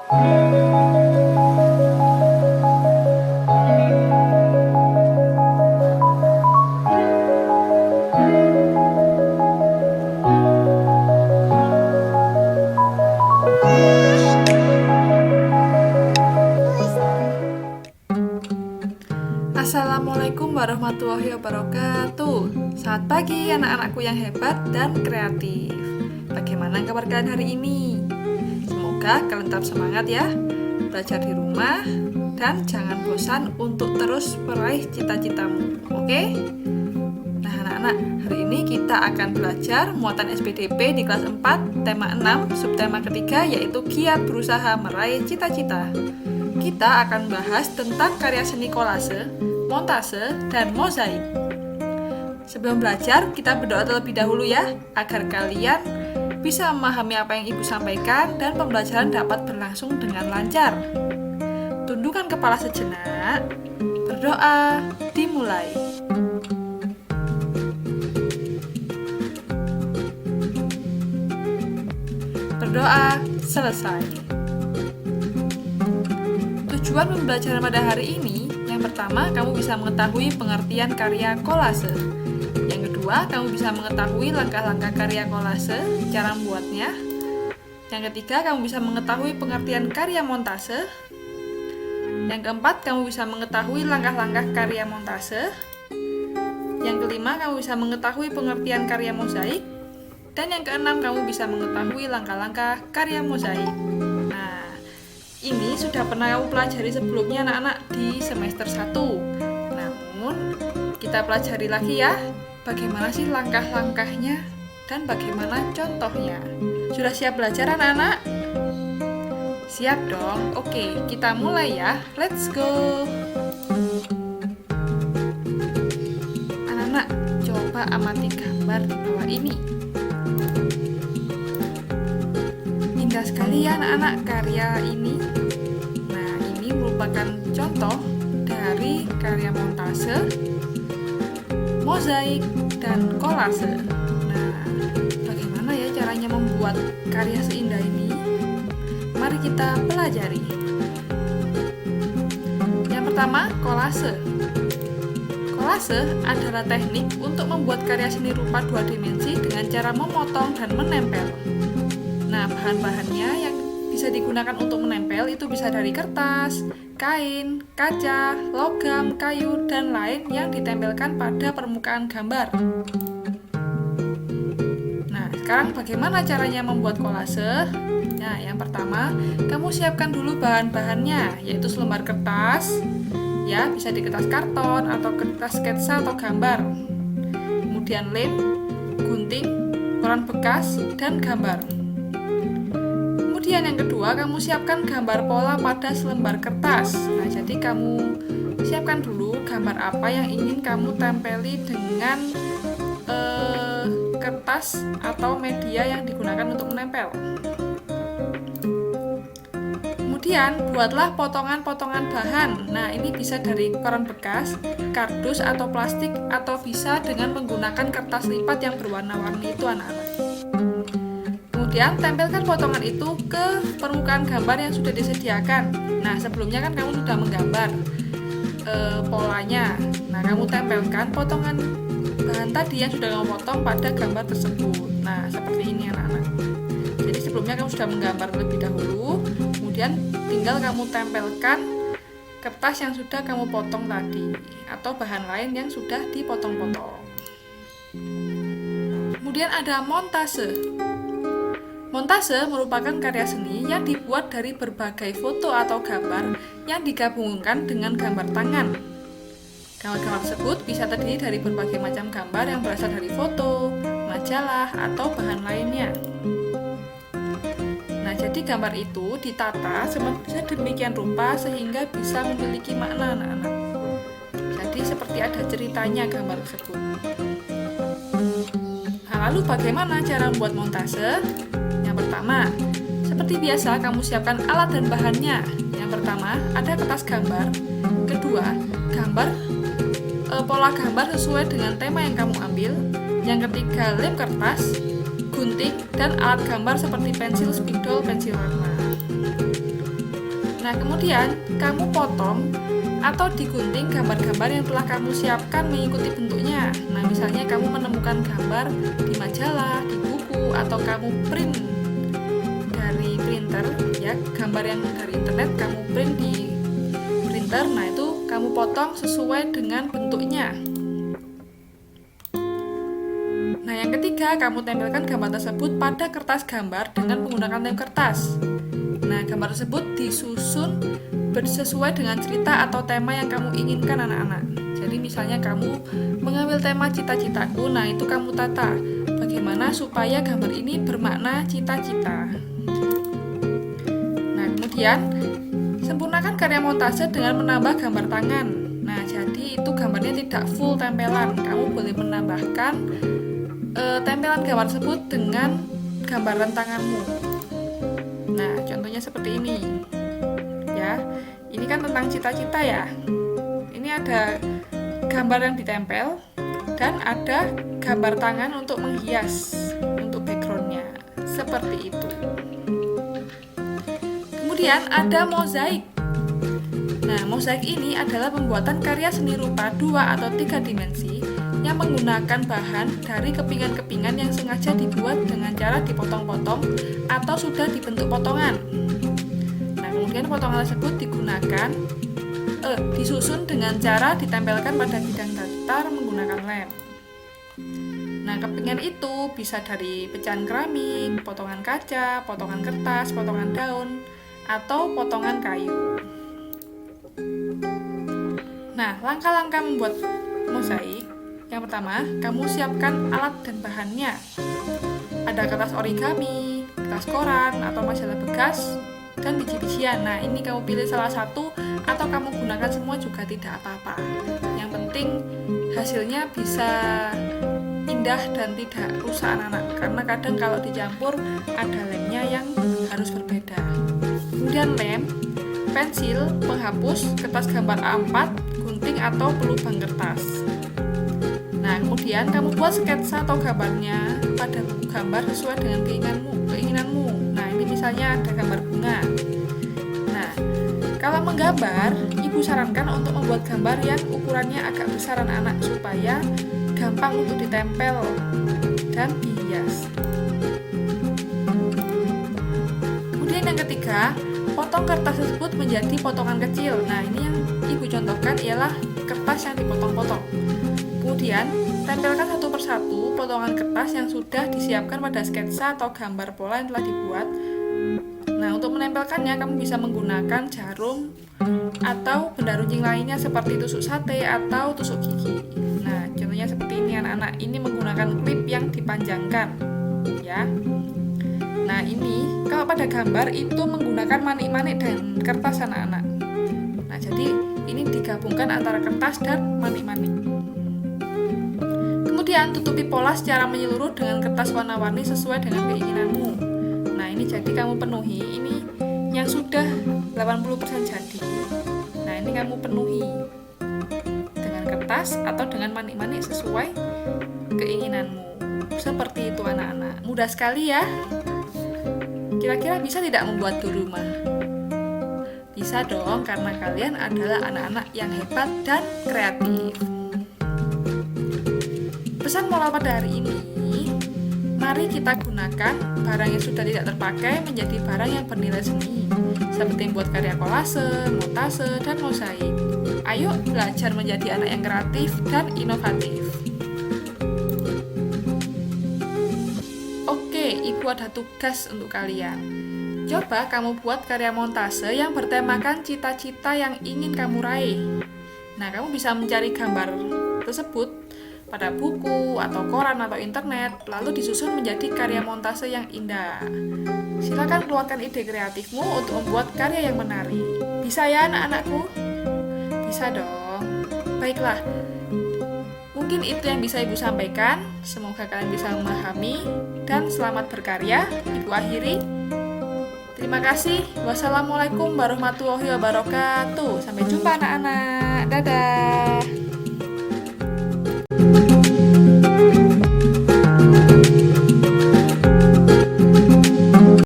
Assalamualaikum warahmatullahi wabarakatuh. Selamat pagi anak-anakku yang hebat dan kreatif. Bagaimana kabar kalian hari ini? Semoga kalian tetap semangat ya, belajar di rumah dan jangan bosan untuk terus meraih cita-citamu. Oke? Nah anak-anak, hari ini kita akan belajar muatan SPDP di kelas 4, tema 6, subtema ketiga yaitu giat berusaha meraih cita-cita. Kita akan bahas tentang karya seni kolase, montase, dan mozaik. Sebelum belajar, kita berdoa terlebih dahulu ya, agar kalian bisa memahami apa yang Ibu sampaikan dan pembelajaran dapat berlangsung dengan lancar. Tundukkan kepala sejenak, berdoa, dimulai. Berdoa, selesai. Tujuan pembelajaran pada hari ini, yang pertama, kamu bisa mengetahui pengertian karya kolase. Yang kedua, kamu bisa mengetahui langkah-langkah karya kolase, cara membuatnya. Yang ketiga, kamu bisa mengetahui pengertian karya montase. Yang keempat, kamu bisa mengetahui langkah-langkah karya montase. Yang kelima, kamu bisa mengetahui pengertian karya mozaik. Dan yang keenam, kamu bisa mengetahui langkah-langkah karya mozaik. Ini sudah pernah kamu pelajari sebelumnya anak-anak di semester 1. Namun, kita pelajari lagi ya, bagaimana sih langkah-langkahnya dan bagaimana contohnya. Sudah siap belajar anak-anak? Siap dong? Oke, kita mulai ya. Let's go! Anak-anak, coba amati gambar di bawah ini. Indah sekali ya anak-anak karya ini. Nah, ini merupakan contoh dari karya montase, mozaik, dan kolase. Nah, bagaimana ya caranya membuat karya seindah ini? Mari kita pelajari. Yang pertama, kolase. Kolase adalah teknik untuk membuat karya seni rupa dua dimensi dengan cara memotong dan menempel. Nah, bahan-bahannya yang bisa digunakan untuk menempel itu bisa dari kertas, kain, kaca, logam, kayu, dan lain yang ditempelkan pada permukaan gambar. Nah, sekarang bagaimana caranya membuat kolase? Nah, yang pertama, kamu siapkan dulu bahan-bahannya, yaitu selembar kertas, ya, bisa di kertas karton atau kertas sketsa atau gambar. Kemudian lem, gunting, koran bekas, dan gambar. Kemudian yang kedua, kamu siapkan gambar pola pada selembar kertas. Nah, jadi kamu siapkan dulu gambar apa yang ingin kamu tempeli dengan kertas atau media yang digunakan untuk menempel. Kemudian, buatlah potongan-potongan bahan. Nah, ini bisa dari koran bekas, kardus atau plastik, atau bisa dengan menggunakan kertas lipat yang berwarna-warni itu anak-anak. Kemudian tempelkan potongan itu ke permukaan gambar yang sudah disediakan. Nah, sebelumnya kan kamu sudah menggambar polanya. Nah, kamu tempelkan potongan bahan tadi yang sudah kamu potong pada gambar tersebut. Nah, seperti ini anak-anak. Jadi sebelumnya kamu sudah menggambar terlebih dahulu, kemudian tinggal kamu tempelkan kertas yang sudah kamu potong tadi atau bahan lain yang sudah dipotong-potong. Kemudian ada montase. Montase merupakan karya seni yang dibuat dari berbagai foto atau gambar yang digabungkan dengan gambar tangan. Gambar-gambar tersebut bisa terdiri dari berbagai macam gambar yang berasal dari foto, majalah, atau bahan lainnya. Nah, jadi gambar itu ditata sedemikian rupa sehingga bisa memiliki makna anak-anak. Jadi seperti ada ceritanya gambar tersebut. Nah, lalu bagaimana cara membuat montase? Pertama, seperti biasa kamu siapkan alat dan bahannya. Yang pertama, ada kertas gambar. Kedua, pola gambar sesuai dengan tema yang kamu ambil. Yang ketiga, lem kertas, gunting, dan alat gambar seperti pensil, spidol, pensil warna. Nah, kemudian kamu potong atau digunting gambar-gambar yang telah kamu siapkan mengikuti bentuknya. Nah, misalnya kamu menemukan gambar di majalah, di buku, atau kamu print dari printer, ya, gambar yang dari internet kamu print di printer. Nah, itu kamu potong sesuai dengan bentuknya. Nah, yang ketiga, kamu tempelkan gambar tersebut pada kertas gambar dengan menggunakan lem kertas. Nah, gambar tersebut disusun sesuai dengan cerita atau tema yang kamu inginkan anak-anak. Jadi misalnya kamu mengambil tema cita-citaku, nah itu kamu tata bagaimana supaya gambar ini bermakna cita-cita. Nah, kemudian sempurnakan karya montase dengan menambah gambar tangan. Nah, jadi itu gambarnya tidak full tempelan. Kamu boleh menambahkan tempelan gambar tersebut dengan gambaran tanganmu. Nah, contohnya seperti ini. Ya, ini kan tentang cita-cita ya. Ini ada gambar yang ditempel dan ada gambar tangan untuk menghias untuk backgroundnya. Seperti itu. Kemudian ada mozaik. Nah, mozaik ini adalah pembuatan karya seni rupa 2 atau 3 dimensi yang menggunakan bahan dari kepingan-kepingan yang sengaja dibuat dengan cara dipotong-potong atau sudah dibentuk potongan. Nah, kemudian potongan tersebut disusun dengan cara ditempelkan pada bidang datar menggunakan lem. Nah, kepingan itu bisa dari pecahan keramik, potongan kaca, potongan kertas, potongan daun, atau potongan kayu. Nah, langkah-langkah membuat mozaik. Yang pertama, kamu siapkan alat dan bahannya. Ada kertas origami, kertas koran, atau majalah bekas, dan biji-bijian. Nah, ini kamu pilih salah satu atau kamu gunakan semua juga tidak apa-apa. Yang penting hasilnya bisa indah dan tidak rusak anak-anak, karena kadang kalau dicampur ada lemnya yang harus berbeda. Kemudian lem, pensil, penghapus, kertas gambar A4, gunting atau pelubang kertas. Nah, kemudian kamu buat sketsa atau gambarnya pada buku gambar sesuai dengan keinginanmu. Nah, ini misalnya ada gambar bunga. Nah, kalau menggambar, ibu sarankan untuk membuat gambar yang ukurannya agak besar anak-anak supaya gampang untuk ditempel dan dihias. Kemudian yang ketiga, potong kertas tersebut menjadi potongan kecil. Nah, ini yang ibu contohkan ialah kertas yang dipotong-potong. Kemudian, tempelkan satu persatu potongan kertas yang sudah disiapkan pada sketsa atau gambar pola yang telah dibuat. Nah, untuk menempelkannya, kamu bisa menggunakan jarum atau benda runcing lainnya seperti tusuk sate atau tusuk gigi. Nah, contohnya seperti ini anak-anak. Ini menggunakan klip yang dipanjangkan, ya. Nah, ini kalau pada gambar itu menggunakan manik-manik dan kertas anak-anak. Nah, jadi ini digabungkan antara kertas dan manik-manik. Kemudian tutupi pola secara menyeluruh dengan kertas warna-warni sesuai dengan keinginanmu. Nah, ini jadi kamu penuhi, ini yang sudah 80% jadi. Nah, ini kamu penuhi dengan kertas atau dengan manik-manik sesuai keinginanmu. Seperti itu anak-anak. Mudah sekali ya. Kira-kira bisa tidak membuat di rumah? Bisa dong, karena kalian adalah anak-anak yang hebat dan kreatif. Pesan moral pada hari ini, mari kita gunakan barang yang sudah tidak terpakai menjadi barang yang bernilai seni, seperti membuat karya kolase, montase, dan mozaik. Ayo belajar menjadi anak yang kreatif dan inovatif. Oke, ibu ada tugas untuk kalian. Coba kamu buat karya montase yang bertemakan cita-cita yang ingin kamu raih. Nah, kamu bisa mencari gambar tersebut pada buku atau koran atau internet, lalu disusun menjadi karya montase yang indah. Silakan keluarkan ide kreatifmu untuk membuat karya yang menarik. Bisa ya anak-anakku? Bisa dong. Baiklah, mungkin itu yang bisa ibu sampaikan. Semoga kalian bisa memahami dan selamat berkarya. Ibu akhiri. Terima kasih. Wassalamualaikum warahmatullahi wabarakatuh. Sampai jumpa anak-anak. Dadah.